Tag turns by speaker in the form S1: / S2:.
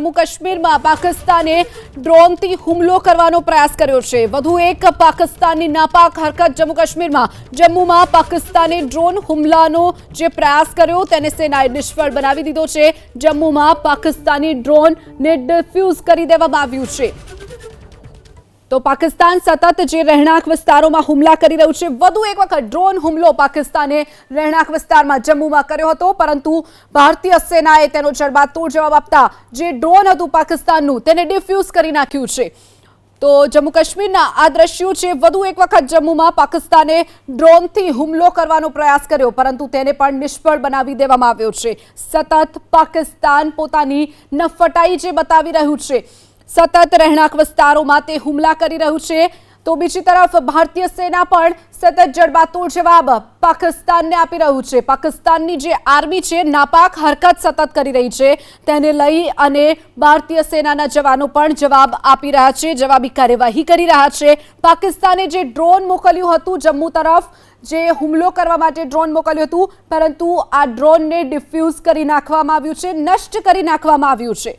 S1: જમ્મુ કાશ્મીરમાં પાકિસ્તાને ડ્રોનથી હુમલો કરવાનો પ્રયાસ કર્યો છે। વધુ એક પાકિસ્તાનની નાપાક હરકત જમ્મુ કાશ્મીરમાં। જમ્મુમાં પાકિસ્તાને ડ્રોન હુમલાનો જે પ્રયાસ કર્યો તેને સેનાએ નિષ્ફળ બનાવી દીધો છે। જમ્મુમાં પાકિસ્તાની ડ્રોનને ડિફ્યુઝ કરી દેવામાં આવ્યું છે। તો પાકિસ્તાન સતત જે રહેણાંક વિસ્તારોમાં હુમલા કરી રહ્યું છે। વધુ એક વખત ડ્રોન હુમલો પાકિસ્તાને રહેણાંક વિસ્તારમાં જમ્મુમાં કર્યો હતો, પરંતુ ભારતીય સેનાએ તેનો જડબાતોડ જવાબ આપતા જે ડ્રોન હતું પાકિસ્તાનનું તેને ડિફ્યુઝ કરી નાખ્યું છે। તો જમ્મુ કાશ્મીરના આ દ્રશ્યો છે। વધુ એક વખત જમ્મુમાં પાકિસ્તાને ડ્રોનથી હુમલો કરવાનો પ્રયાસ કર્યો, પરંતુ તેને પણ નિષ્ફળ બનાવી દેવામાં આવ્યો છે। સતત પાકિસ્તાન પોતાની નફટાઈ જે બતાવી રહ્યું છે, સતત રહેણાંક વિસ્તારોમાં તે હુમલા કરી રહ્યું છે। તો બીજી તરફ ભારતીય સેના પણ સતત જડબાતોડ જવાબ પાકિસ્તાનને આપી રહ્યું છે। પાકિસ્તાનની જે આર્મી છે નાપાક હરકત સતત કરી રહી છે, તેને લઈ અને ભારતીય સેનાના જવાનો પણ જવાબ આપી રહ્યા છે, જવાબી કાર્યવાહી કરી રહ્યા છે। પાકિસ્તાને જે ડ્રોન મોકલ્યું હતું જમ્મુ તરફ, જે હુમલો કરવા માટે ડ્રોન મોકલ્યું હતું, પરંતુ આ ડ્રોનને ડિફ્યુઝ કરી નાખવામાં આવ્યું છે, નષ્ટ કરી નાખવામાં આવ્યું છે।